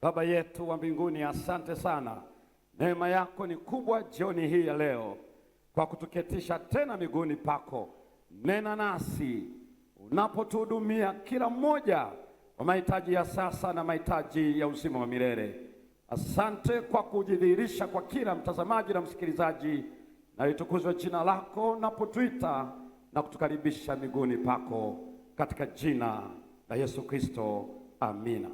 Baba yetu wa mbinguni, asante sana. Neema yako ni kubwa jioni hii ya leo kwa kutuketisha tena miguuni pako. Nena nasi unapotuhudumia kila mmoja kwa mahitaji ya sasa na mahitaji ya uzima wa milele. Asante kwa kujidhihirisha kwa kila mtazamaji na msikilizaji, na litukuzwe jina lako unapotuita na kutukaribisha miguuni pako, katika jina la Yesu Kristo, amina.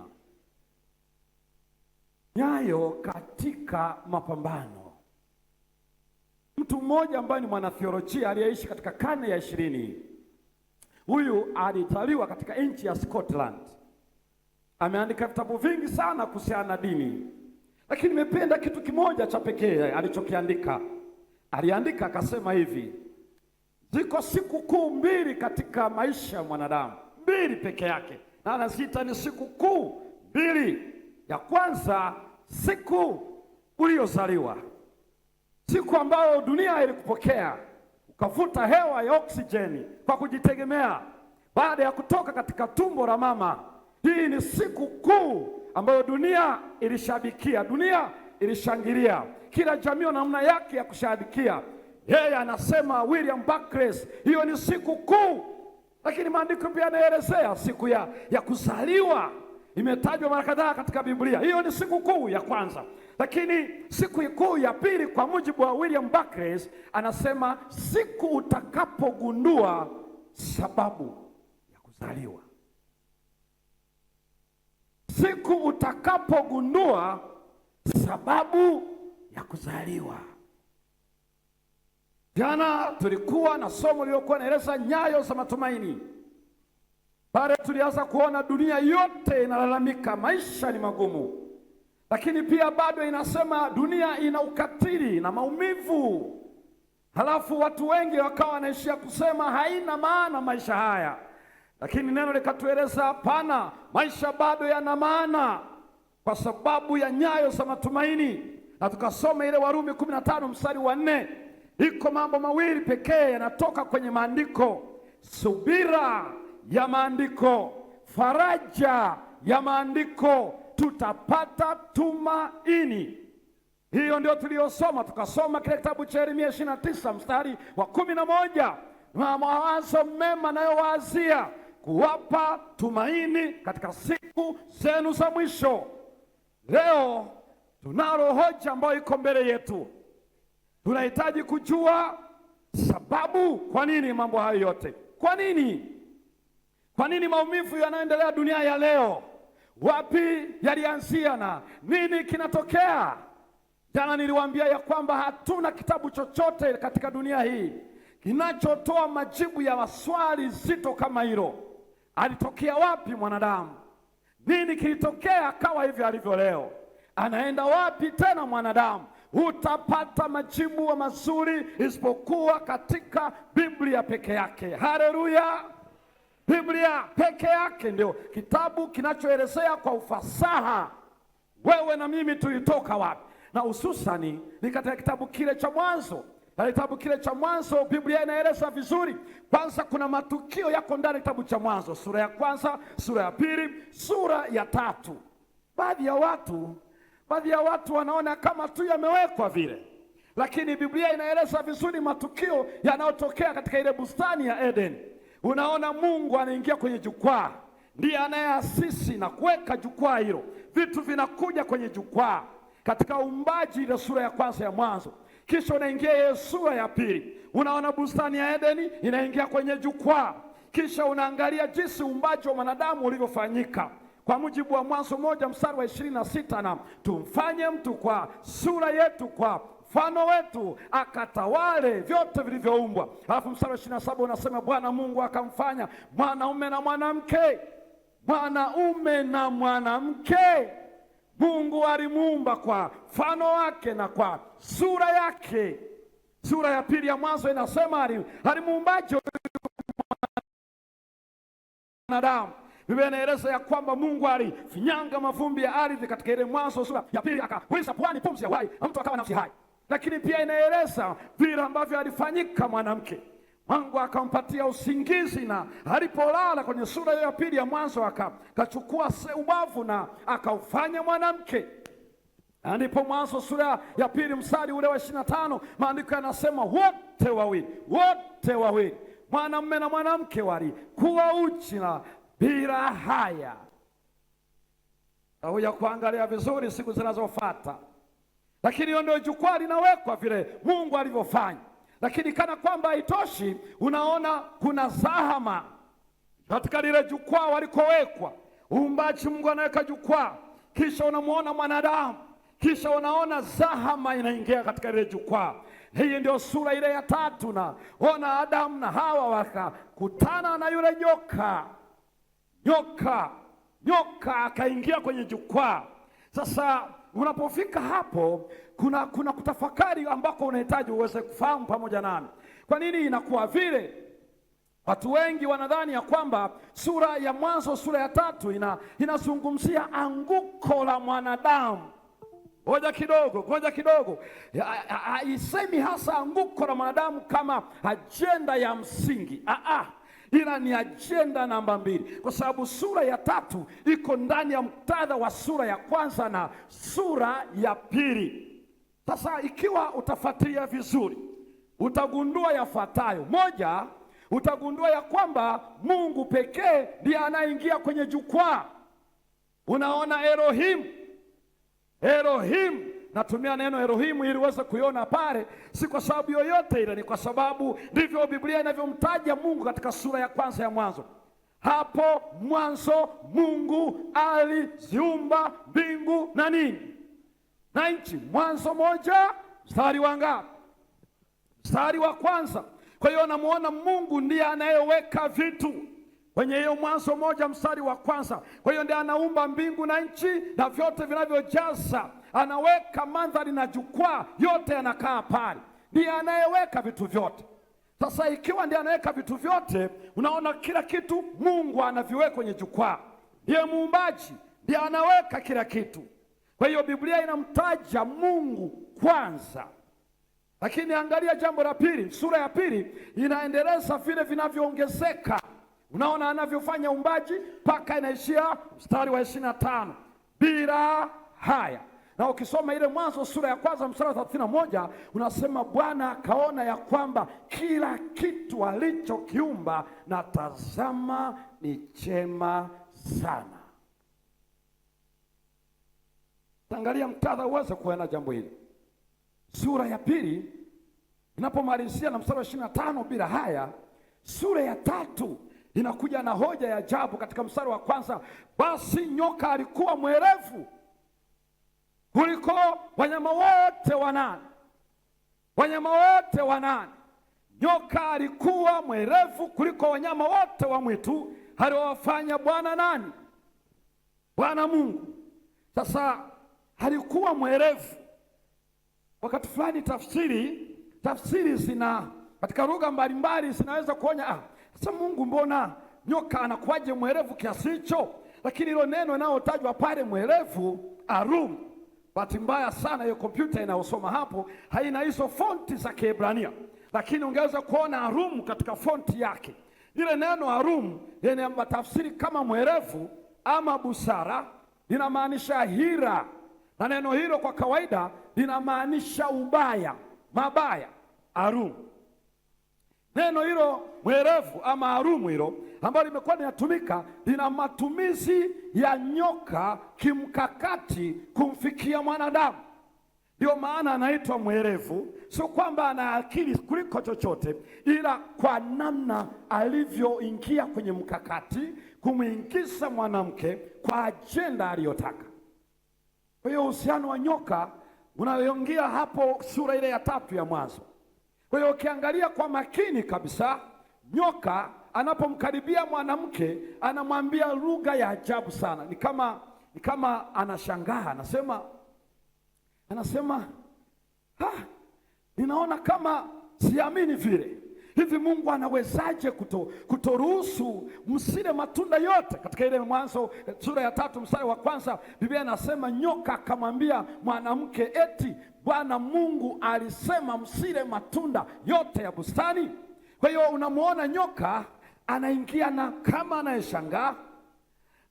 Nyayo katika mapambano. Mtu mmoja ambaye ni mwanatheolojia aliyeishi katika karne ya 20. Huyu alizaliwa katika nchi ya Scotland. Ameandika vitabu vingi sana kuhusiana na dini, lakini nimependa kitu kimoja cha pekee alichokiandika. Aliandika akasema hivi: ziko siku kuu mbili katika maisha ya mwanadamu, mbili peke yake, na anaziita ni siku kuu mbili. Ya kwanza, siku uliyozaliwa, siku ambayo dunia ilikupokea ukavuta hewa ya oksijeni kwa kujitegemea baada ya kutoka katika tumbo la mama. Hii ni siku kuu ambayo dunia ilishabikia, dunia ilishangilia, kila jamii na namna yake ya kushabikia. Yeye anasema William Barclay, hiyo ni siku kuu. Lakini maandiko pia yanaelezea siku ya kuzaliwa, imetajwa mara kadhaa katika Biblia. Hiyo ni siku kuu ya kwanza. Lakini siku kuu ya pili, kwa mujibu wa William Barclay, anasema siku utakapogundua sababu ya kuzaliwa. Siku utakapogundua sababu ya kuzaliwa. Jana tulikuwa na somo lililokuwa naeleza nyayo za matumaini. Pale tulianza kuona dunia yote inalalamika, maisha ni magumu, lakini pia bado inasema dunia ina ukatili na maumivu. Halafu watu wengi wakawa wanaishia kusema haina maana maisha haya, lakini neno likatueleza hapana, maisha bado yana maana kwa sababu ya nyayo za matumaini. Na tukasoma ile Warumi 15 mstari wa 4. Iko mambo mawili pekee yanatoka kwenye maandiko: subira ya maandiko, faraja ya maandiko, tutapata tumaini. Hiyo ndio tuliyosoma. Tukasoma kile kitabu cha Yeremia 29 mstari wa 11, mawazo mema nayowaazia kuwapa tumaini katika siku zenu za mwisho. Leo tunalo hoja ambayo iko mbele yetu. Tunahitaji kujua sababu, kwa nini mambo hayo yote? Kwa nini maumivu yanaendelea dunia ya leo? Wapi yalianzia na nini kinatokea? Jana niliwaambia ya kwamba hatuna kitabu chochote katika dunia hii kinachotoa majibu ya maswali zito kama hilo. Alitokea wapi mwanadamu? Nini kilitokea akawa hivi alivyo leo? Anaenda wapi tena mwanadamu? Hutapata majibu mazuri isipokuwa katika Biblia peke yake. Haleluya! Biblia peke yake ndio kitabu kinachoelezea kwa ufasaha wewe na mimi tulitoka wapi, na hususani ni katika kitabu kile cha Mwanzo. Na kitabu kile cha Mwanzo Biblia inaeleza vizuri. Kwanza kuna matukio yako ndani kitabu cha Mwanzo, sura ya kwanza, sura ya pili, sura ya tatu. Baadhi ya watu wanaona kama tu yamewekwa vile, lakini Biblia inaeleza vizuri matukio yanayotokea katika ile bustani ya Eden. Unaona Mungu anaingia kwenye jukwaa, ndiye anayeasisi na kuweka jukwaa hilo. Vitu vinakuja kwenye jukwaa katika uumbaji, ile sura ya kwanza ya Mwanzo. Kisha unaingia ile sura ya pili, unaona bustani ya Edeni inaingia kwenye jukwaa. Kisha unaangalia jinsi uumbaji wa mwanadamu ulivyofanyika kwa mujibu wa Mwanzo 1 mstari wa 26, na tumfanye mtu kwa sura yetu, kwa mfano wetu, akatawale vyote vilivyoumbwa. Alafu mstari wa 27 unasema Bwana Mungu akamfanya mwanaume na mwanamke. Mwanaume na mwanamke Mungu alimuumba kwa mfano wake na kwa sura yake. Sura ya pili ya Mwanzo inasema alimuumbaje mwanadamu. Biblia inaeleza ya kwamba Mungu alifinyanga mavumbi ya ardhi katika ile Mwanzo sura ya pili, akapuliza puani pumzi ya uhai, mtu akawa nafsi hai. Lakini pia inaeleza vile ambavyo alifanyika mwanamke. Mungu akampatia usingizi, na alipolala kwenye sura ya pili ya Mwanzo akachukua ubavu na akaufanya mwanamke. Ndipo Mwanzo sura ya pili mstari ule wa 25, maandiko yanasema wote wawili mwanamume na mwanamke walikuwa uchi na bila haya. Tutakuja kuangalia vizuri siku zinazofuata, lakini hiyo ndio jukwaa linawekwa vile Mungu alivyofanya. Lakini kana kwamba haitoshi, unaona kuna zahama katika lile jukwaa walikowekwa. Uumbaji, Mungu anaweka jukwaa, kisha unamuona mwanadamu, kisha unaona zahama inaingia katika lile jukwaa. Hii ndio sura ile ya tatu, na ona Adamu na Hawa wakakutana na yule nyoka akaingia kwenye jukwaa. Sasa unapofika hapo, kuna kutafakari ambako unahitaji uweze kufahamu pamoja nami. Kwa nini inakuwa vile? Watu wengi wanadhani ya kwamba sura ya Mwanzo sura ya tatu inazungumzia anguko la mwanadamu. Ngoja kidogo. Haisemi hasa anguko la mwanadamu kama ajenda ya msingi. Ila ni ajenda namba 2, kwa sababu sura ya tatu iko ndani ya muktadha wa sura ya kwanza na sura ya pili. Sasa ikiwa utafuatilia vizuri, utagundua yafuatayo. Moja, utagundua ya kwamba Mungu pekee ndiye anaingia kwenye jukwaa. Unaona Elohim, natumia neno Elohim ili uweze kuiona pale, si kwa sababu yoyote ile, ni kwa sababu ndivyo Biblia inavyomtaja Mungu katika sura ya kwanza ya Mwanzo. Hapo mwanzo Mungu aliziumba mbingu na nini na nchi. Mwanzo 1 mstari wa ngapi? Mstari wa kwanza. Kwa hiyo namuona Mungu ndiye anayeweka vitu kwenye hiyo Mwanzo 1 mstari wa kwanza. Kwa hiyo ndiye anaumba mbingu na nchi na vyote vinavyojaza. Anaweka mandhari na jukwaa, yote yanakaa pale. Ndiye anayeweka vitu vyote. Sasa ikiwa ndiye anaweka vitu vyote, unaona kila kitu Mungu anaviweka kwenye jukwaa. Ndiye muumbaji, ndiye anaweka kila kitu. Kwa hiyo Biblia inamtaja Mungu kwanza. Lakini angalia jambo la pili, sura ya pili inaendeleza vile vinavyoongezeka. Unaona anavyofanya uumbaji mpaka inaishia mstari wa 25, bila haya. Na ukisoma ile Mwanzo sura ya kwanza mstari wa 31, unasema Bwana akaona ya kwamba kila kitu alichokiumba na tazama ni chema sana. Angalia mtadha uweze kuona jambo hili. Sura ya pili inapomalizia na mstari wa 25 bila haya, sura ya tatu inakuja na hoja ya ajabu katika mstari wa kwanza. Basi nyoka alikuwa mwerevu kuliko wanyama wote wanane. Nyoka alikuwa mwerevu kuliko wanyama wote wa mwitu aliowafanya Bwana nani? Bwana Mungu. Sasa alikuwa mwerevu. Wakati fulani tafsiri zina katika lugha mbalimbali zinaweza kuonya sasa Mungu mbona nyoka anakuwaje mwerevu kiasi hicho? Lakini hilo neno linalotajwa pale mwerevu, arum, bahati mbaya sana hiyo kompyuta inayosoma hapo haina hizo fonti za Kiebrania, lakini ungeweza kuona arum katika fonti yake. Ile neno arum yenye tafsiri kama mwerevu ama busara linamaanisha hira, na neno hilo kwa kawaida linamaanisha ubaya, mabaya, arum. Neno hilo mwerevu ama arumu hilo ambalo limekuwa linatumika lina matumizi ya nyoka kimkakati kumfikia mwanadamu. Ndio maana anaitwa mwerevu. Sio kwamba ana akili kuliko chochote, ila kwa namna alivyoingia kwenye mkakati kumuingiza mwanamke kwa ajenda aliyotaka. Kwa hiyo uhusiano wa nyoka unayoingia hapo sura ile ya tatu ya Mwanzo. Kwa hiyo ukiangalia kwa makini kabisa, nyoka anapomkaribia mwanamke anamwambia lugha ya ajabu sana. Ni kama anashangaa, anasema ninaona kama siamini vile. Hivi Mungu anawezaje kutoruhusu msile matunda yote? Katika ile Mwanzo sura ya tatu mstari wa kwanza Biblia inasema nyoka akamwambia mwanamke eti Bwana Mungu alisema msile matunda yote ya bustani. Kwa hiyo unamuona nyoka anaingia na kama anayeshangaa,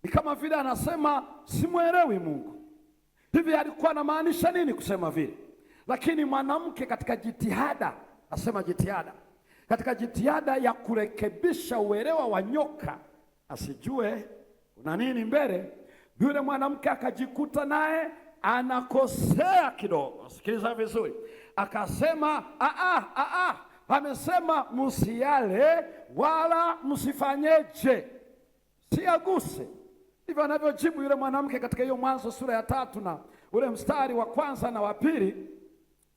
ni kama vile anasema simwelewi Mungu. Hivi alikuwa anamaanisha nini kusema vile? Lakini mwanamke katika jitihada, asema jitihada, katika jitihada ya kurekebisha uelewa wa nyoka asijue kuna nini mbele, yule mwanamke akajikuta naye anakosea kidogo. Sikiliza vizuri, akasema amesema msiale wala msifanyeje, siaguse. Ndivyo anavyojibu yule mwanamke katika hiyo Mwanzo sura ya 3 na ule mstari wa 1 na wa 2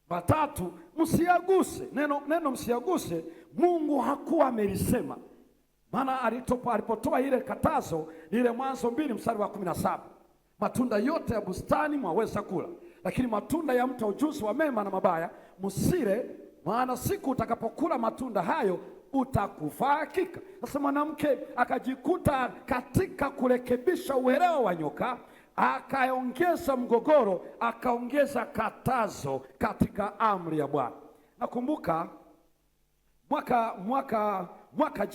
wa 3, msiaguse. Neno msiaguse Mungu hakuwa amelisema, maana alipotoa ile katazo ni ile Mwanzo 2 mstari wa 17, matunda yote ya bustani mwaweza kula, lakini matunda ya mti wa ujuzi wa mema na mabaya msile, maana siku utakapokula matunda hayo utakufa hakika. Sasa mwanamke akajikuta katika kurekebisha uelewa wa nyoka, akaongeza mgogoro, akaongeza katazo katika amri ya Bwana. Nakumbuka mwaka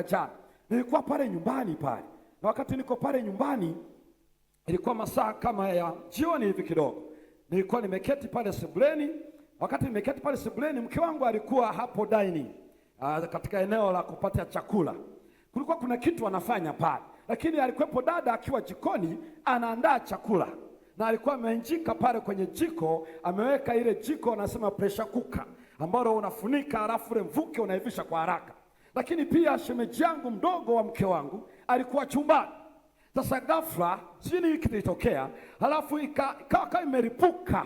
jana nilikuwa pale nyumbani pale, na wakati niko pale nyumbani ilikuwa masaa kama ya jioni hivi kidogo, nilikuwa nimeketi pale sebuleni. Wakati nimeketi pale sebuleni, mke wangu alikuwa hapo dining, katika eneo la kupata chakula. Kulikuwa kuna kitu anafanya pale, lakini alikuwepo dada akiwa jikoni anaandaa chakula, na alikuwa ameinjika pale kwenye jiko, ameweka ile jiko anasema pressure cooker, ambalo unafunika alafu ule mvuke unaivisha kwa haraka. Lakini pia shemeji yangu mdogo wa mke wangu alikuwa chumbani. Sasa ghafla sijui nini kilitokea, halafu ikawa imeripuka,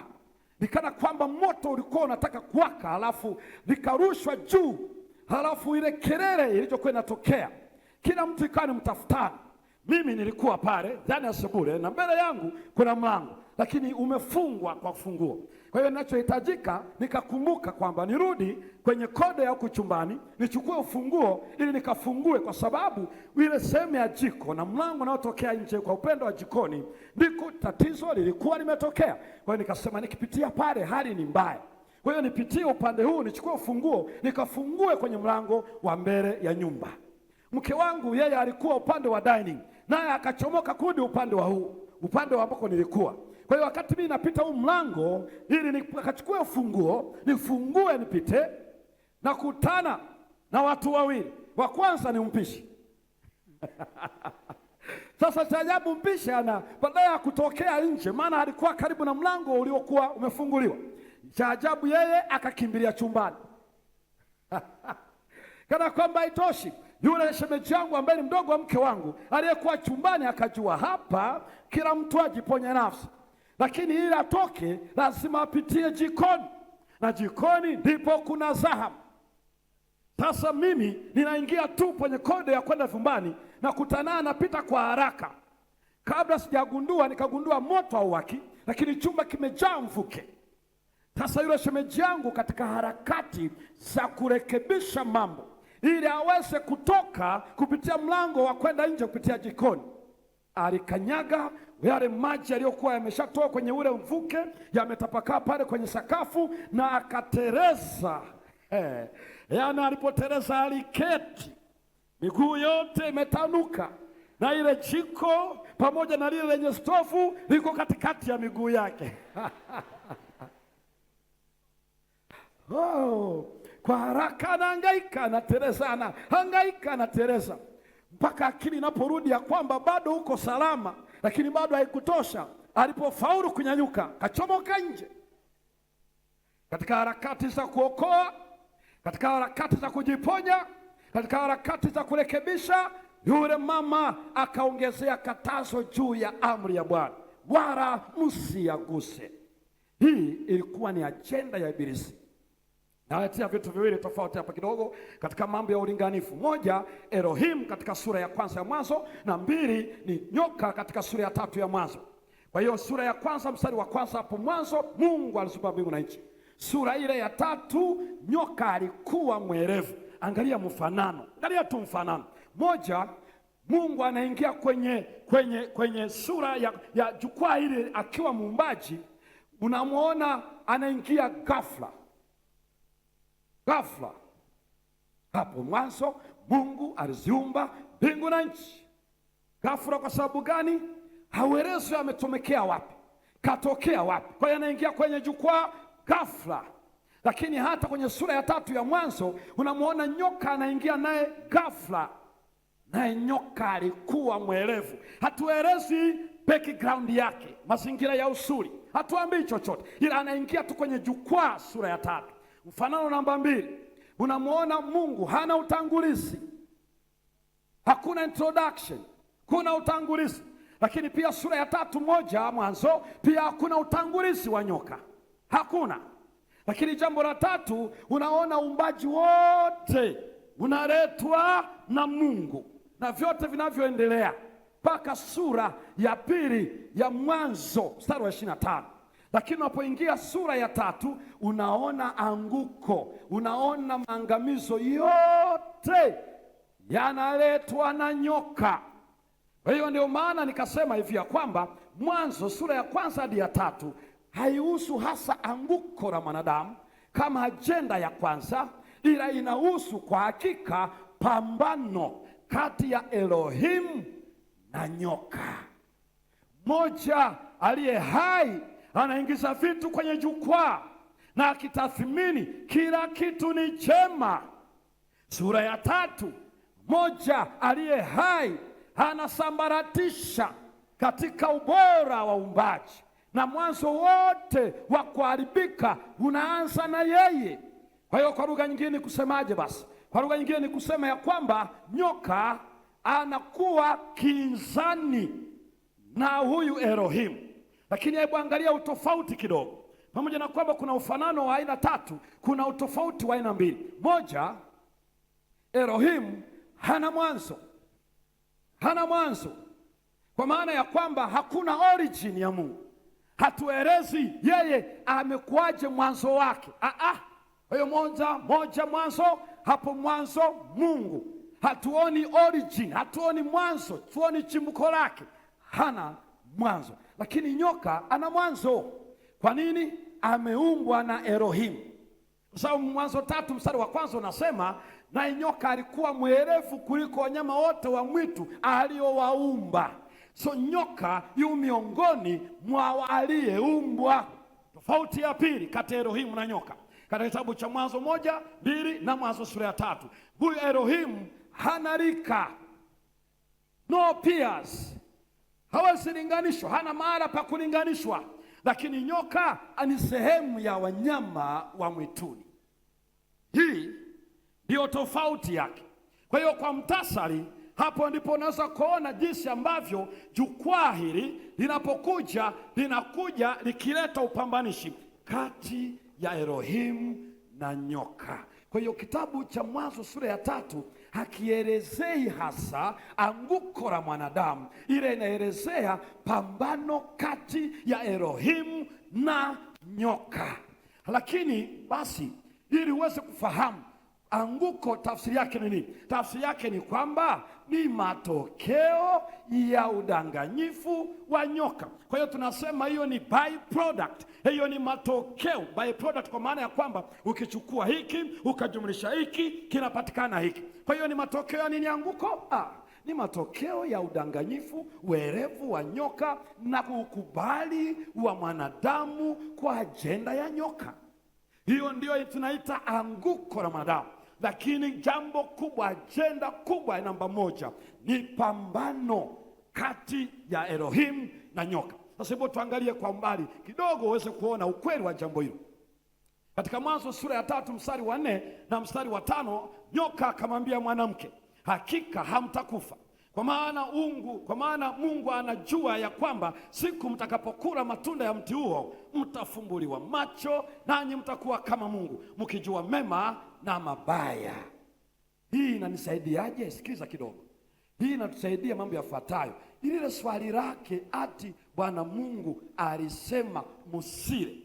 nikana kwamba moto ulikuwa unataka kuwaka, halafu likarushwa juu, halafu ile kelele iliyokuwa inatokea, kila mtu ikawa mtafutana. Mimi nilikuwa pale ndani ya sebule na mbele yangu kuna mlango, lakini umefungwa kwa funguo. Kwa hiyo ninachohitajika, nikakumbuka kwamba nirudi kwenye kode ya huku chumbani, nichukue ufunguo ili nikafungue, kwa sababu ile sehemu ya jiko na mlango unaotokea nje kwa upendo wa jikoni ndiko tatizo lilikuwa limetokea. Kwa hiyo nikasema nikipitia pale hali ni mbaya, kwa hiyo nipitie upande huu, nichukue ufunguo nikafungue kwenye mlango wa mbele ya nyumba. Mke wangu yeye alikuwa upande wa dining, naye akachomoka kurudi upande wa huu, upande wa ambako nilikuwa. Kwa hiyo wakati mimi napita huu mlango ili nikachukue ufunguo nifungue nipite, na kutana na watu wawili. Wa kwanza ni mpishi Sasa cha ajabu, mpishi badala ya kutokea nje, maana alikuwa karibu na mlango uliokuwa umefunguliwa, cha ajabu yeye akakimbilia chumbani kana kwamba haitoshi, yule shemeji yangu ambaye ni mdogo wa mke wangu aliyekuwa chumbani akajua hapa kila mtu ajiponye nafsi, lakini ili atoke lazima apitie jikoni, na jikoni ndipo kuna zahabu. Sasa mimi ninaingia tu kwenye kode ya kwenda vyumbani, na kutana napita kwa haraka. Kabla sijagundua, nikagundua moto hauwaki, lakini chumba kimejaa mvuke. Sasa yule shemeji yangu katika harakati za kurekebisha mambo ili aweze kutoka kupitia mlango wa kwenda nje kupitia jikoni, alikanyaga yale maji yaliyokuwa yameshatoka kwenye ule mvuke, yametapakaa pale kwenye sakafu, na akatereza. Yaani alipotereza aliketi, miguu yote imetanuka, na ile jiko pamoja na lile lenye stofu liko katikati ya miguu yake Kwa haraka anahangaika, anatereza, anatereza mpaka akili inaporudi ya kwamba bado uko salama, lakini bado haikutosha. Alipofaulu kunyanyuka, kachomoka nje. Katika harakati za kuokoa, katika harakati za kujiponya, katika harakati za kurekebisha, yule mama akaongezea katazo juu ya amri ya Bwana, wala msiaguse. Hii ilikuwa ni ajenda ya Ibilisi. Naletea vitu viwili tofauti hapa kidogo katika mambo ya ulinganifu. Moja, Elohim katika sura ya 1 ya Mwanzo, na 2 ni nyoka katika sura ya 3 ya Mwanzo. Kwa hiyo sura ya 1 mstari wa 1 hapo mwanzo Mungu aliziumba mbingu na nchi. Sura ile ya 3 nyoka alikuwa mwerevu. Angalia mfanano, angalia tu mfanano. Moja, Mungu anaingia kwenye sura ya jukwaa ile akiwa muumbaji, unamwona anaingia ghafla. Hapo mwanzo Mungu aliziumba mbingu na nchi. Ghafla kwa sababu gani? Hauelezwi ametomekea wapi, katokea wapi. Kwa hiyo anaingia kwenye jukwaa ghafla. Lakini hata kwenye sura ya 3 ya Mwanzo unamwona nyoka anaingia naye ghafla, naye nyoka alikuwa mwerevu. Hatuelezi background yake, mazingira ya usuli, hatuambii chochote, ila anaingia tu kwenye jukwaa. Sura ya 3. Mfanano namba 2, unamwona Mungu hana utangulizi, hakuna introduction, kuna utangulizi. Lakini pia sura ya 3:1 Mwanzo pia hakuna utangulizi wa nyoka, hakuna. Lakini jambo la 3, unaona uumbaji wote unaletwa na Mungu na vyote vinavyoendelea mpaka sura ya 2 ya Mwanzo mstari wa 25. Lakini unapoingia sura ya 3 unaona anguko, unaona maangamizo yote yanaletwa na nyoka. Kwa hiyo ndio maana nikasema hivi ya kwamba Mwanzo sura ya 1 hadi ya 3 haihusu hasa anguko la mwanadamu kama ajenda ya kwanza, ila inahusu kwa hakika pambano kati ya Elohim na nyoka. Mmoja aliye hai anaingiza vitu kwenye jukwaa na akitathmini kila kitu ni chema. Sura ya 3, mmoja aliye hai anasambaratisha katika ubora wa uumbaji, na mwanzo wote wa kuharibika unaanza na yeye. Kwa hiyo kwa lugha nyingine kusemaje basi? Kwa lugha nyingine ni kusema ya kwamba nyoka anakuwa kinzani na huyu Elohim. Lakini hebu angalia utofauti kidogo. Pamoja na kwamba kuna ufanano wa aina 3, kuna utofauti wa aina 2. Moja, Elohim hana mwanzo. Hana mwanzo kwa maana ya kwamba hakuna origin ya Mungu. Hatuelezi yeye amekuwaje mwanzo wake. Kwa hiyo moja mwanzo, hapo mwanzo Mungu. Hatuoni origin, hatuoni mwanzo, tuoni chimbuko lake. Hana mwanzo. Lakini nyoka ana mwanzo. Kwa nini? Ameumbwa na Elohim. Kwa sababu Mwanzo 3 mstari wa 1 unasema, naye nyoka alikuwa mwerevu kuliko wanyama wote wa mwitu aliowaumba. So nyoka yu miongoni mwa aliyeumbwa. Tofauti ya pili kati ya Elohim na nyoka katika kitabu cha Mwanzo 1, 2 na Mwanzo sura ya 3. Huyu Elohim hana rika, no peers, hawezi linganishwa, hana mahala pa kulinganishwa. Lakini nyoka ni sehemu ya wanyama wa mwituni. Hii ndio tofauti yake. Kwa hiyo kwa mtasari, hapo ndipo unaweza kuona jinsi ambavyo jukwaa hili linakuja likileta upambanishi kati ya Elohim na nyoka. Kwa hiyo kitabu cha Mwanzo sura ya 3 hakielezei hasa anguko la mwanadamu, ile inaelezea pambano kati ya Elohim na nyoka. Lakini basi ili uweze kufahamu anguko tafsiri yake ni nini? Tafsiri yake ni kwamba ni matokeo ya udanganyifu wa nyoka. Kwa hiyo tunasema hiyo ni byproduct, hiyo ni matokeo. Byproduct kwa maana ya kwamba ukichukua hiki ukajumlisha hiki kinapatikana hiki. Kwa hiyo ni matokeo ya nini anguko? Ni matokeo ya udanganyifu, werevu wa nyoka na ukubali wa mwanadamu kwa ajenda ya nyoka. Hiyo ndio tunaita anguko la mwanadamu. Lakini jambo kubwa, ajenda kubwa namba 1 ni pambano kati ya Elohim na nyoka. Sasa hebu tuangalie kwa mbali kidogo uweze kuona ukweli wa jambo hilo. Katika Mwanzo sura ya 3 mstari wa 4 na mstari wa 5, nyoka akamwambia mwanamke, hakika hamtakufa. Kwa maana Mungu anajua ya kwamba siku mtakapokula matunda ya mti huo mtafumbuliwa macho, nanyi mtakuwa kama Mungu, mkijua mema na mabaya. Hii inanisaidiaje? Sikiza kidogo. Hii inatusaidia mambo yafuatayo. Ile swali lake ati Bwana Mungu alisema musile,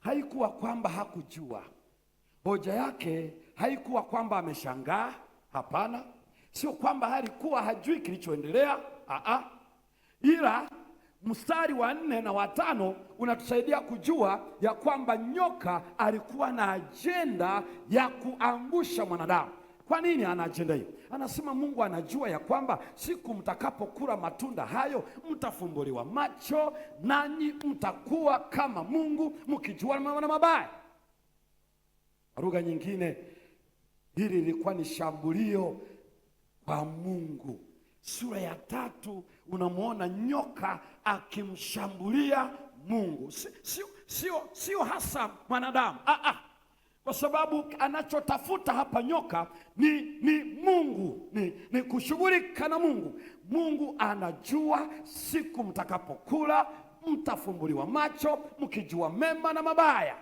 haikuwa kwamba hakujua. Hoja yake haikuwa kwamba ameshangaa. Hapana. Sio kwamba alikuwa hajui kilichoendelea. Ila mstari wa 4 na wa 5 unatusaidia kujua ya kwamba nyoka alikuwa na ajenda ya kuangusha mwanadamu. Kwa nini ana ajenda hiyo? Anasema Mungu anajua ya kwamba siku mtakapokula matunda hayo mtafumbuliwa macho, nanyi mtakuwa kama Mungu, mkijua mema na mabaya. Lugha nyingine, hili lilikuwa ni shambulio kwa Mungu. Sura ya 3 unamwona nyoka akimshambulia Mungu, sio hasa mwanadamu. Kwa sababu anachotafuta hapa nyoka ni Mungu, ni kushughulika na Mungu. Mungu anajua siku mtakapokula mtafumbuliwa macho, mkijua mema na mabaya.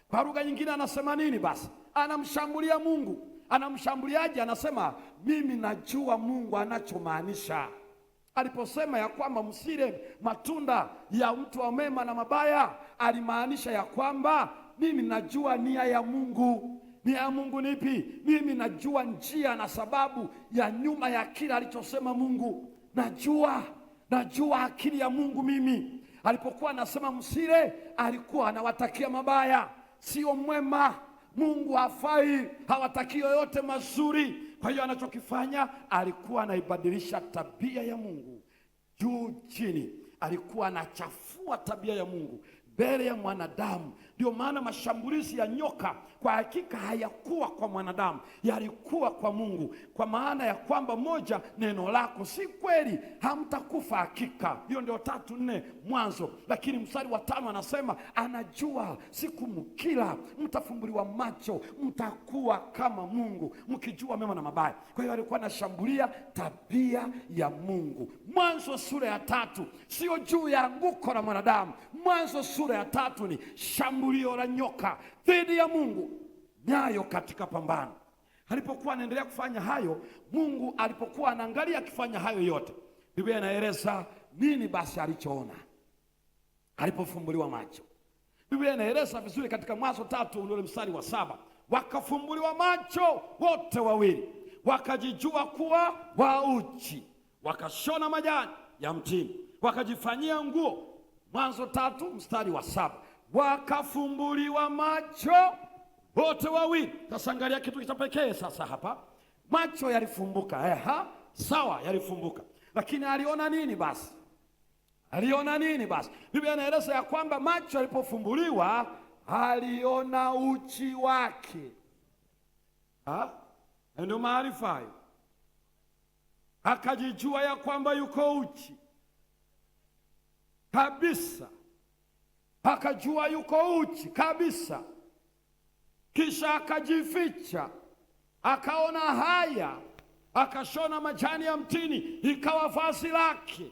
Kwa lugha nyingine anasema nini basi? Anamshambulia Mungu. Anamshambuliaje? Anasema mimi najua Mungu anachomaanisha aliposema ya kwamba msile matunda ya mtu wa mema na mabaya. Alimaanisha ya kwamba mimi najua nia ya Mungu. Nia ya Mungu ni ipi? Mimi najua njia na sababu ya nyuma ya kila alichosema Mungu. Najua akili ya Mungu. Mimi alipokuwa anasema msile, alikuwa anawatakia mabaya, sio mwema. Mungu hafai, hawataki yoyote mazuri. Kwa hiyo anachokifanya, alikuwa anaibadilisha tabia ya Mungu juu chini. Alikuwa anachafua tabia ya Mungu mbele ya mwanadamu. Ndio maana mashambulizi ya nyoka kwa hakika hayakuwa kwa mwanadamu, yalikuwa kwa Mungu. Kwa maana ya kwamba moja, neno lako si kweli, hamtakufa hakika. Hiyo ndio 3:4 Mwanzo. Lakini mstari wa 5 anasema anajua siku mkila mtafumbuliwa macho, mtakuwa kama Mungu, mkijua mema na mabaya. Kwa hiyo alikuwa anashambulia tabia ya Mungu. Mwanzo sura ya 3 sio juu ya anguko la mwanadamu. Mwanzo sura ya 3 ni shambulio la nyoka dhidi ya Mungu, nyayo katika pambano. Alipokuwa anaendelea kufanya hayo, Mungu alipokuwa anaangalia akifanya hayo yote, Biblia inaeleza nini basi alichoona alipofumbuliwa macho. Biblia inaeleza vizuri katika Mwanzo 3 ule mstari wa 7, wakafumbuliwa macho wote wawili, wakajijua kuwa wauchi, wakashona majani ya mtini, wakajifanyia nguo. Mwanzo 3 mstari wa 7, wakafumbuliwa macho wote wawili. Sasa angalia kitu cha pekee sasa hapa. Macho yalifumbuka, sawa, yalifumbuka, lakini aliona nini basi? Aliona nini basi? Biblia inaeleza ya kwamba macho yalipofumbuliwa aliona uchi wake. Ndio maarifa hayo. Akajijua ya kwamba yuko uchi kabisa, akajua yuko uchi kabisa. Kisha akajificha, akaona haya, akashona majani ya mtini ikawa vazi lake.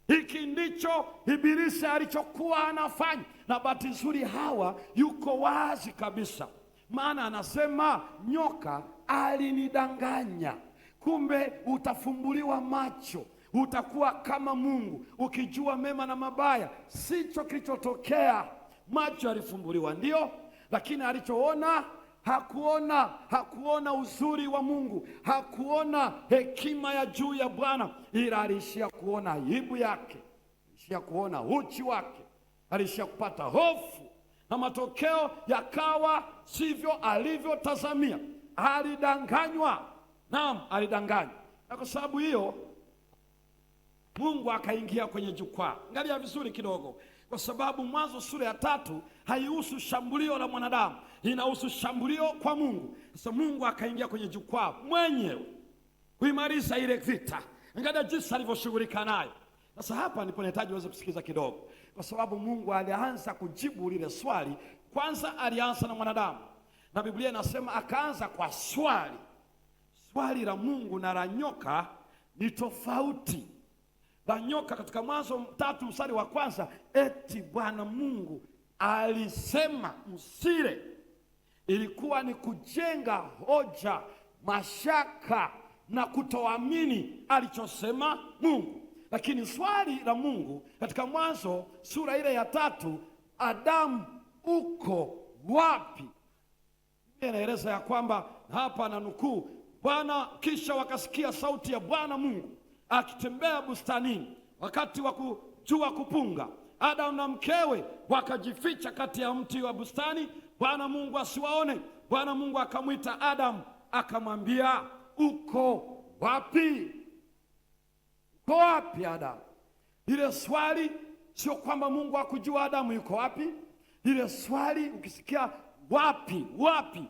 Hiki ndicho Ibilisi alichokuwa anafanya. Na bahati nzuri Hawa yuko wazi kabisa, maana anasema nyoka alinidanganya. Kumbe utafumbuliwa macho, utakuwa kama Mungu, ukijua mema na mabaya. Sicho kilichotokea. Macho yalifumbuliwa ndio, lakini alichoona hakuona uzuri wa Mungu, hakuona hekima ya juu ya Bwana, ila alishia kuona aibu yake, alishia kuona uchi wake, alishia kupata hofu, na matokeo yakawa sivyo alivyotazamia. Alidanganywa. Naam, alidanganywa. Na kwa sababu hiyo Mungu akaingia kwenye jukwaa. Angalia vizuri kidogo, kwa sababu Mwanzo sura ya 3 haihusu shambulio la mwanadamu, inahusu shambulio kwa Mungu. Sasa Mungu akaingia kwenye jukwaa mwenyewe kuimaliza ile vita. Angalia jinsi alivyoshughulika nayo. Sasa hapa ndipo nahitaji uweze kusikiza kidogo, kwa sababu Mungu alianza kujibu lile swali. Kwanza alianza na mwanadamu, na Biblia inasema akaanza kwa swali. Swali la Mungu na la nyoka ni tofauti. La nyoka katika Mwanzo 3 mstari wa 1, eti Bwana Mungu alisema msile, ilikuwa ni kujenga hoja, mashaka na kutoamini alichosema Mungu. Lakini swali la Mungu katika Mwanzo sura ile ya 3, Adamu uko wapi? Inaeleza ya kwamba hapa na nukuu, Bwana, kisha wakasikia sauti ya Bwana Mungu akitembea bustanini wakati wa jua kupunga. Adamu na mkewe wakajificha kati ya mti wa bustani, Bwana Mungu asiwaone. Bwana Mungu akamwita Adamu, akamwambia, uko wapi? Uko wapi Adamu? Ile swali sio kwamba Mungu hakujua Adamu yuko wapi. Ile swali ukisikia wapi, wapi,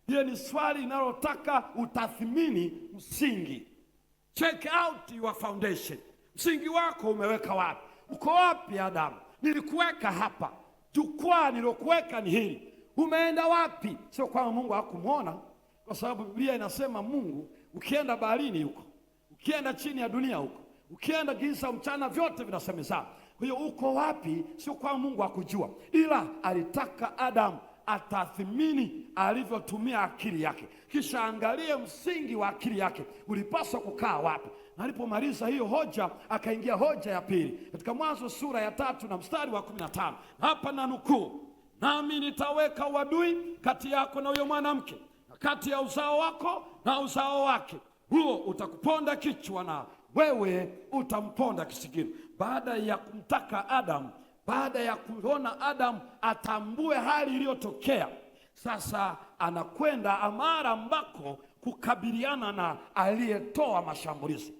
ile ni swali linalotaka utathmini msingi. Check out your foundation. Msingi wako umeweka wapi? Uko wapi Adamu? Nilikuweka hapa. Jukwaa nilokuweka ni hili. Umeenda wapi? Sio kwamba Mungu hakumuona, kwa sababu Biblia inasema Mungu ukienda baharini huko, ukienda chini ya dunia huko, ukienda giza mchana, vyote vinasemezana. Kwa hiyo uko wapi? Sio kwamba Mungu hakujua, ila alitaka Adamu atathimini alivyotumia akili yake, kisha angalie msingi wa akili yake ulipaswa kukaa wapi. Na alipomaliza hiyo hoja, akaingia hoja ya pili katika Mwanzo sura ya 3 na mstari wa 15. Hapa na nukuu, nami nitaweka uadui kati yako na huyo mwanamke, na kati ya uzao wako na uzao wake, huo utakuponda kichwa na wewe utamponda kisigino. Baada ya kumtaka Adamu, baada ya kuona Adamu atambue hali iliyotokea, sasa anakwenda amara ambako kukabiliana na aliyetoa mashambulizi.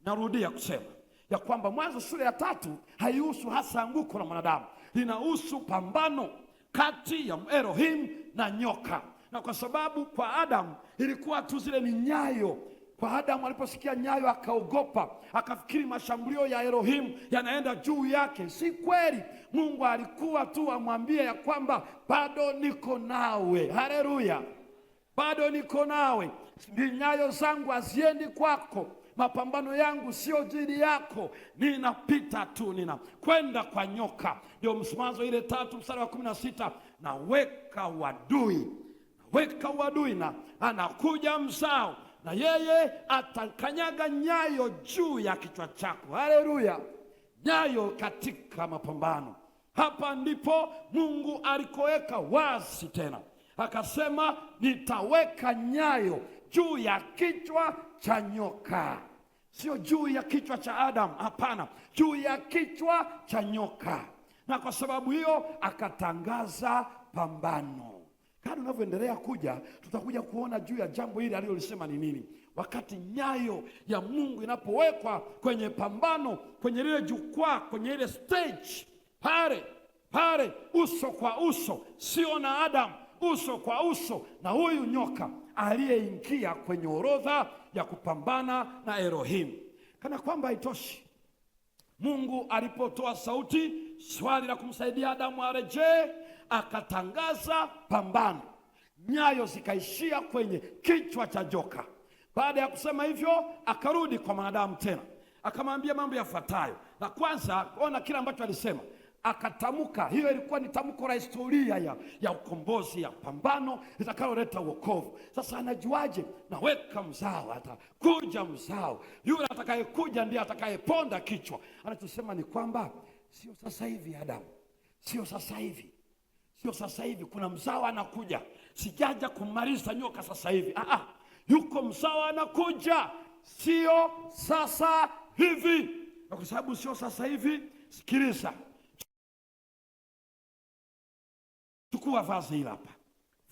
Narudia kusema ya kwamba Mwanzo sura ya 3 haihusu hasa anguko la mwanadamu, linahusu pambano kati ya Elohim na nyoka. Na kwa sababu kwa Adamu ilikuwa tu zile ni nyayo, kwa Adamu aliposikia nyayo akaogopa, akafikiri mashambulio ya Elohim yanaenda juu yake. Si kweli. Mungu alikuwa tu amwambie ya kwamba bado niko nawe. Haleluya, bado niko nawe. Nyayo zangu haziendi kwako, mapambano yangu sio dhidi yako, ninapita tu, ninakwenda kwa nyoka. Ndio Mwanzo ile 3 mstari wa 16, naweka uadui na anakuja mzao, na yeye atakanyaga nyayo juu ya kichwa chako. Haleluya, nyayo katika mapambano. Hapa ndipo Mungu alikoweka wazi tena, akasema nitaweka nyayo juu ya kichwa cha nyoka. Sio juu ya kichwa cha Adamu, hapana, juu ya kichwa cha nyoka. Na kwa sababu hiyo akatangaza pambano. Kadri unavyoendelea kuja, tutakuja kuona juu ya jambo hili alilolisema ni nini. Wakati nyayo ya Mungu inapowekwa kwenye pambano, kwenye lile jukwaa, kwenye ile stage, pale uso kwa uso, sio na Adamu, uso kwa uso na huyu nyoka aliyeingia kwenye orodha ya kupambana na Elohim. Kana kwamba haitoshi, Mungu alipotoa sauti swali la kumsaidia Adamu arejee, akatangaza pambano. Nyayo zikaishia kwenye kichwa cha joka. Baada ya kusema hivyo, akarudi kwa mwanadamu tena, akamwambia mambo yafuatayo. La kwanza, ona kile ambacho alisema, akatamka. Hiyo ilikuwa ni tamko la historia ya ukombozi, ya pambano litakaloleta wokovu. Sasa anajuaje? Naweka mzao, atakuja mzao, yule atakayekuja ndiye atakayeponda kichwa. Anachosema ni kwamba sio sasa hivi Adamu, sio sasa hivi, sio sasa hivi, kuna mzao anakuja. Sijaja kumaliza nyoka sasa hivi. Yuko mzao anakuja, sio sasa hivi. Na kwa sababu sio sasa hivi, sikiliza, chukua vazi hili hapa,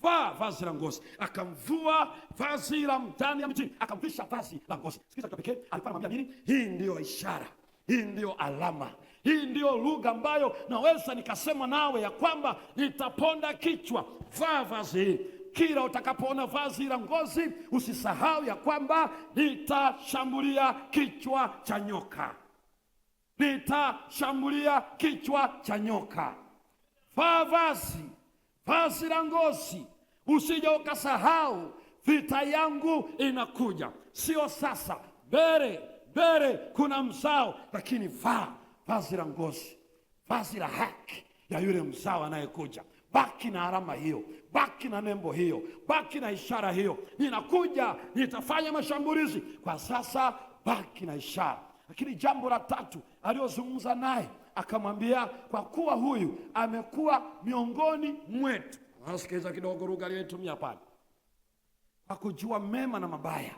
vaa vazi la ngozi. Akamvua vazi la ndani ya mtini, akamvisha vazi la ngozi. Sikiliza kwa pekee, alikuwa anamwambia nini? Hii ndiyo ishara, hii ndiyo alama, hii ndiyo lugha ambayo naweza nikasema nawe ya kwamba nitaponda kichwa. Vaa vazi hili. Kila utakapoona vazi la ngozi, usisahau ya kwamba nitashambulia kichwa cha nyoka, nitashambulia kichwa cha nyoka. Vaa vazi la ngozi, usije ukasahau vita yangu inakuja. Sio sasa, mbele kuna mzao, lakini vaa vazi la ngozi, vazi la haki ya yule mzao anayekuja. Baki na alama hiyo, baki na nembo hiyo, baki na ishara hiyo. Ninakuja, nitafanya mashambulizi. Kwa sasa baki na ishara. Lakini jambo la tatu aliyozungumza naye, akamwambia kwa kuwa huyu amekuwa miongoni mwetu. Nasikiliza kidogo lugha aliyotumia pale, kwa kujua mema na mabaya,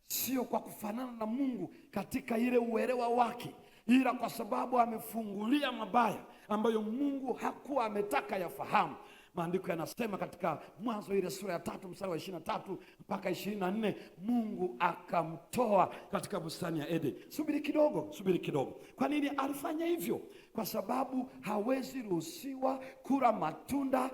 sio kwa kufanana na Mungu katika ile uelewa wake, ila kwa sababu amefungulia mabaya ambayo Mungu hakuwa ametaka yafahamu. Maandiko yanasema katika Mwanzo ile sura ya 3 mstari wa 23 mpaka 24, Mungu akamtoa katika bustani ya Eden. Subiri kidogo. Kwa nini alifanya hivyo? Kwa sababu hawezi ruhusiwa kula matunda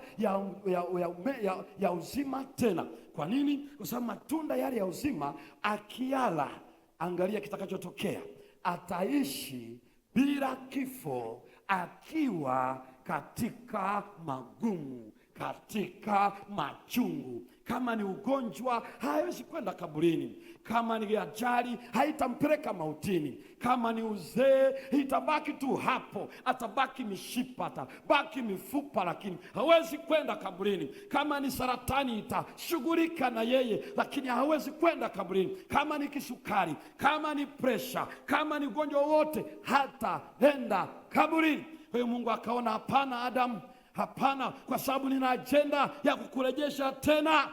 ya uzima tena. Kwa nini? Kwa sababu matunda yale ya uzima akiala, angalia kitakachotokea. Ataishi bila kifo, akiwa katika magumu, katika machungu. Kama ni ugonjwa, hawezi kwenda kaburini. Kama ni ajali, haitampeleka mautini. Kama ni uzee, itabaki tu hapo. Atabaki mishipa, atabaki mifupa, lakini hawezi kwenda kaburini. Kama ni saratani, itashughulika na yeye, lakini hawezi kwenda kaburini. Kama ni kisukari, kama ni presha, kama ni ugonjwa wote, hataenda kaburini. Kwa hiyo Mungu akaona, hapana Adamu, hapana, kwa sababu nina ajenda ya kukurejesha tena.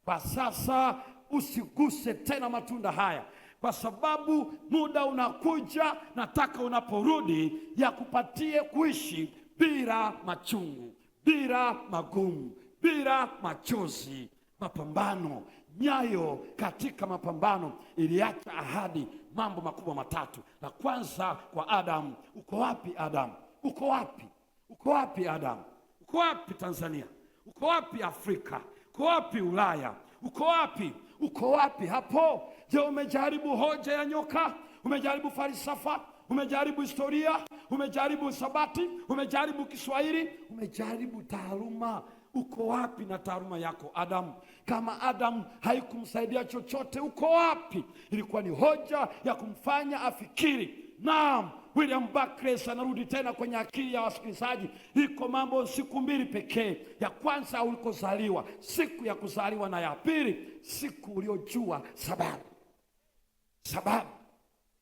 Kwa sasa usiguse tena matunda haya, kwa sababu muda unakuja, nataka unaporudi ya kupatie kuishi bila machungu, bila magumu, bila machozi. Mapambano, nyayo katika mapambano iliacha ahadi mambo makubwa matatu. La kwanza kwa Adamu. Uko wapi Adamu? Uko wapi? Uko wapi Adamu? Uko wapi Tanzania? Uko wapi Afrika? Uko wapi Ulaya? Uko wapi? Uko wapi hapo? Je, umejaribu hoja ya nyoka? Umejaribu falsafa? Umejaribu historia? Umejaribu sabati? Umejaribu Kiswahili? Umejaribu taaluma? Uko wapi na taaluma yako Adamu? Kama Adamu haikumsaidia chochote, uko wapi? Ilikuwa ni hoja ya kumfanya afikiri. Naam, William Barclay anarudi tena kwenye akili ya wasikilizaji. Iko mambo siku mbili pekee. Ya kwanza ulikozaliwa, siku ya kuzaliwa, na ya pili siku uliojua sababu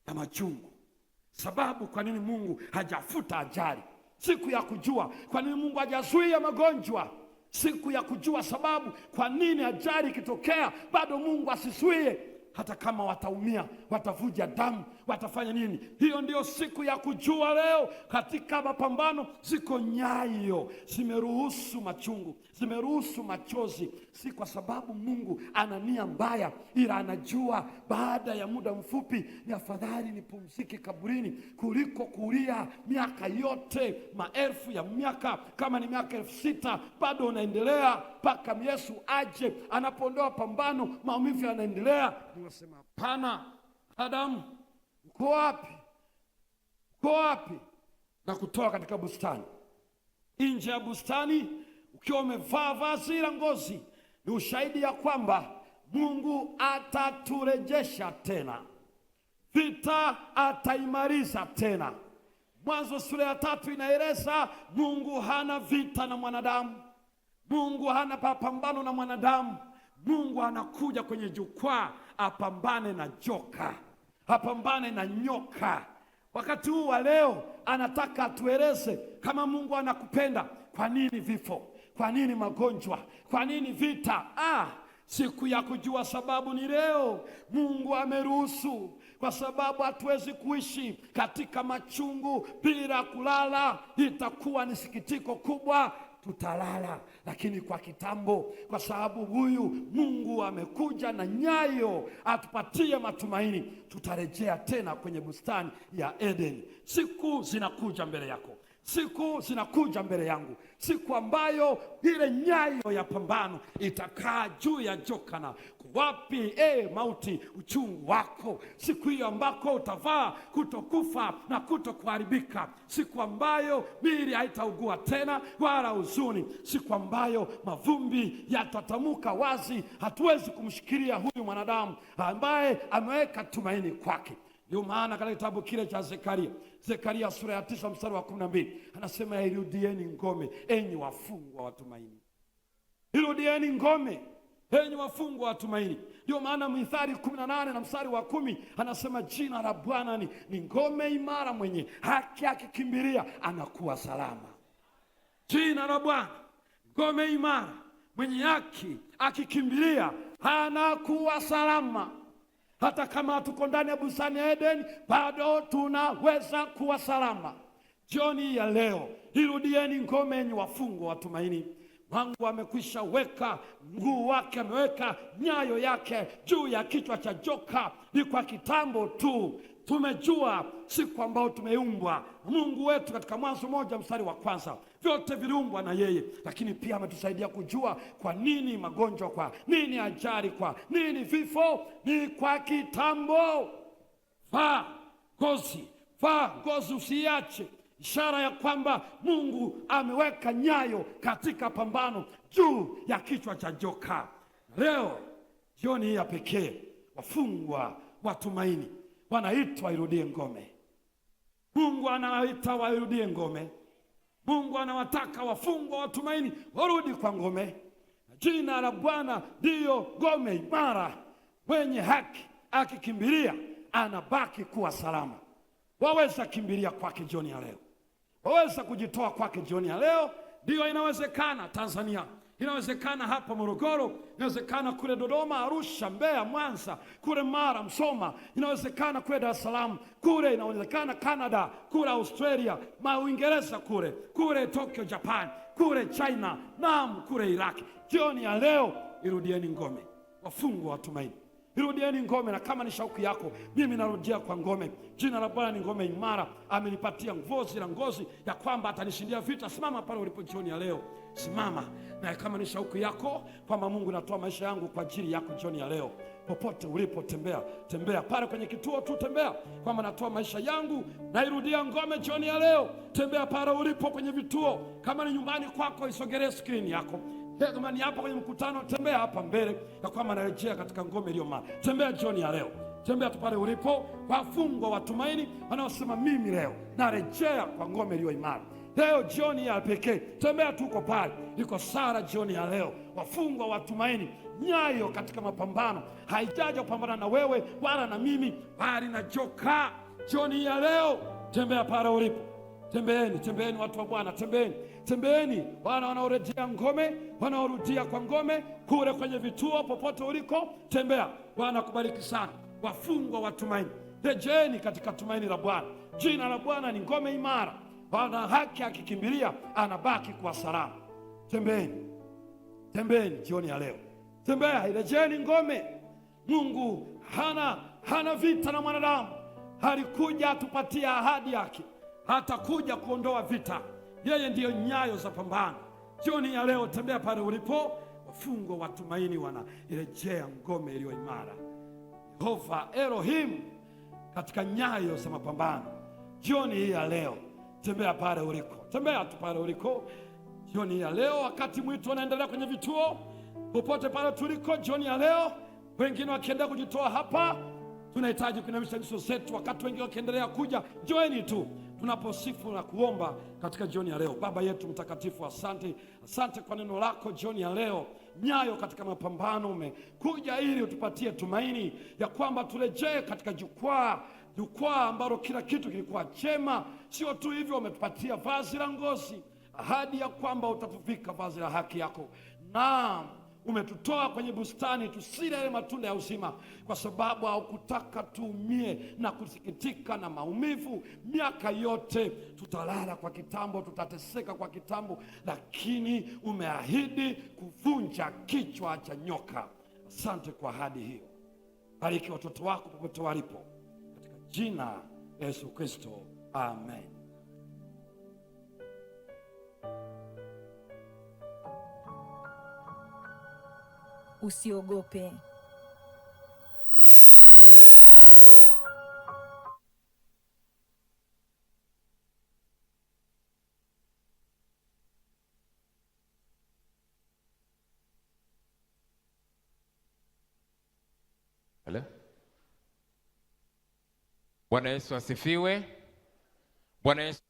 ya machungu. Sababu kwa nini Mungu hajafuta ajali. Siku ya kujua kwa nini Mungu hajazuia magonjwa. Siku ya kujua sababu kwa nini ajali ikitokea bado Mungu asizuie. Hata kama wataumia, watavuja damu, watafanya nini? Hiyo ndio siku ya kujua. Leo katika mapambano ziko nyayo zimeruhusu machungu, zimeruhusu machozi. Si kwa sababu Mungu ana nia mbaya, ila anajua baada ya muda mfupi ni afadhali nipumzike kaburini kuliko kulia miaka yote, maelfu ya miaka. Kama ni miaka 6,000 bado unaendelea mpaka Yesu aje. Anapoondoa pambano, maumivu yanaendelea. Ninasema hapana, Adamu, uko wapi? Uko wapi? Na kutoa katika bustani. Nje ya bustani ukiwa umevaa vazi la ngozi, ni ushahidi ya kwamba Mungu ataturejesha tena. Vita ataimaliza tena. Mwanzo sura ya 3 inaeleza Mungu hana vita na mwanadamu. Mungu hana pambano na mwanadamu. Mungu anakuja kwenye jukwaa apambane na joka, apambane na nyoka. Wakati huu wa leo anataka atueleze kama Mungu anakupenda. Kwa nini vifo? Kwa nini magonjwa? Kwa nini vita? Siku ya kujua sababu ni leo. Mungu ameruhusu, kwa sababu hatuwezi kuishi katika machungu bila kulala. Itakuwa ni sikitiko kubwa, tutalala lakini kwa kitambo, kwa sababu huyu Mungu amekuja na nyayo atupatie matumaini. Tutarejea tena kwenye bustani ya Eden. Siku zinakuja mbele yako, siku zinakuja mbele yangu, siku ambayo ile nyayo ya pambano itakaa juu ya joka na wapi mauti uchungu wako. Siku hiyo ambako utavaa kutokufa na kutokuharibika. Siku ambayo mili haitaugua tena wala huzuni. Siku ambayo mavumbi yatatamuka wazi. Hatuwezi kumshikilia huyu mwanadamu ambaye ameweka tumaini kwake. Ndio maana katika kitabu kile cha Zekaria sura ya 9 mstari wa 12 anasema, irudieni ngome enyi wafungwa wa tumaini. Irudieni ngome enyi wafungwa wa tumaini. Ndio maana Mithali 18 na mstari wa 10 anasema, jina la Bwana ni ngome imara, mwenye haki akikimbilia anakuwa salama. Jina la Bwana ngome imara, mwenye haki akikimbilia anakuwa salama. Hata kama hatuko ndani ya bustani ya Eden, bado tunaweza kuwa salama. Jioni ya leo, irudieni ngome enyi wafungwa wa tumaini. Mungu amekwisha weka mguu wake, ameweka nyayo yake juu ya kichwa cha joka. Ni kwa kitambo tu tumejua siku ambayo tumeumbwa. Mungu wetu katika Mwanzo 1:1, vyote viliumbwa na yeye, lakini pia ametusaidia kujua kwa nini magonjwa, kwa nini ajali, kwa nini vifo. Ni kwa kitambo. Vaa ngozi, usiache, ishara ya kwamba Mungu ameweka nyayo katika pambano juu ya kichwa cha joka. Leo jioni hii ya pekee, wafungwa wa tumaini wanaitwa irudie ngome. Mungu anawaita wairudie ngome. Mungu anawataka wafungwa wa tumaini warudi kwa ngome. Jina la Bwana ndiyo ngome imara. Mwenye haki akikimbilia anabaki kuwa salama. Waweza kimbilia kwake jioni ya leo. Waweza kujitoa kwake jioni ya leo. Ndiyo, inawezekana Tanzania, inawezekana hapa Morogoro, inawezekana kule Dodoma, Arusha, Mbeya, Mwanza, kule Mara, Msoma, inawezekana kule Dar es Salaam, kule inawezekana Canada, kule Australia, Uingereza, kule Tokyo, Japan, kule China, naam, kule Iraki. Jioni ya leo irudieni ngome, wafungwa wa tumaini. Irudieni ngome, na kama ni shauku yako, mimi narudia kwa ngome. Jina la Bwana ni ngome imara. Amenipatia ngozi ya kwamba atanishindia vita. Simama pale ulipo jioni ya leo. Simama. Na kama ni shauku yako kwamba Mungu natoa maisha yangu kwa ajili yako jioni ya leo, popote ulipo, tembea pale kwenye kituo tu, tembea kwamba natoa maisha yangu, nairudia ngome jioni ya leo. Tembea pale ulipo kwenye vituo. Kama ni nyumbani kwako, isogelee screen yako. Kama ni hapa kwenye mkutano, tembea hapa mbele ya kwamba narejea katika ngome iliyo imara. Tembea jioni ya leo. Tembea tu pale ulipo. Wafungwa wa tumaini wanaosema mimi leo narejea kwa ngome iliyo imara. Leo jioni ya pekee, tembea tu uko pale. Iko Sara jioni ya leo. Wafungwa wa tumaini, nyayo katika mapambano. Haijaja kupambana na wewe wala na mimi, bali na joka. Jioni ya leo, tembea pale ulipo. Tembeeni watu wa Bwana, tembeeni wana wanaorejea ngome, wanaorudia kwa ngome kule kwenye vituo, popote uliko, tembea. Bwana kubariki sana. Wafungwa wa tumaini, rejeeni katika tumaini la Bwana. Jina la Bwana ni ngome imara. Bwana haki akikimbilia anabaki kwa salama. Tembeeni jioni ya leo. Tembea, rejeeni ngome. Mungu hana vita na mwanadamu. Alikuja atupatia ahadi yake, hatakuja kuondoa vita. Yeye ndiyo nyayo za pambano. Jioni ya leo, tembea pale ulipo. Wafungwa wa tumaini wanarejea ngome iliyo imara. Yehova Elohim katika nyayo za mapambano. Jioni hii ya leo, tembea pale uliko. Tembea tu pale uliko. Jioni hii ya leo, wakati mwito unaendelea kwenye vituo, popote pale tuliko, jioni ya leo, wengine wakiendelea kujitoa hapa, tunahitaji kuinamisha nyuso zetu. Wakati wengine wakiendelea kuja, joini tu tunaposifu na kuomba katika jioni ya leo. Baba yetu mtakatifu, asante kwa neno lako jioni ya leo. Nyayo katika mapambano, umekuja ili utupatie tumaini ya kwamba turejee katika jukwaa ambalo kila kitu kilikuwa chema. Sio tu hivyo, umetupatia vazi la ngozi, ahadi ya kwamba utatuvika vazi la haki yako. Naam, umetutoa kwenye bustani tusile yale matunda ya uzima, kwa sababu haukutaka tuumie na kusikitika na maumivu. Miaka yote tutalala kwa kitambo, tutateseka kwa kitambo, lakini umeahidi kuvunja kichwa cha nyoka. Asante kwa ahadi hiyo. Bariki watoto wako popote walipo, katika jina la Yesu Kristo, amen. Usiogope. Hello. Bwana Yesu asifiwe. Bwana Yesu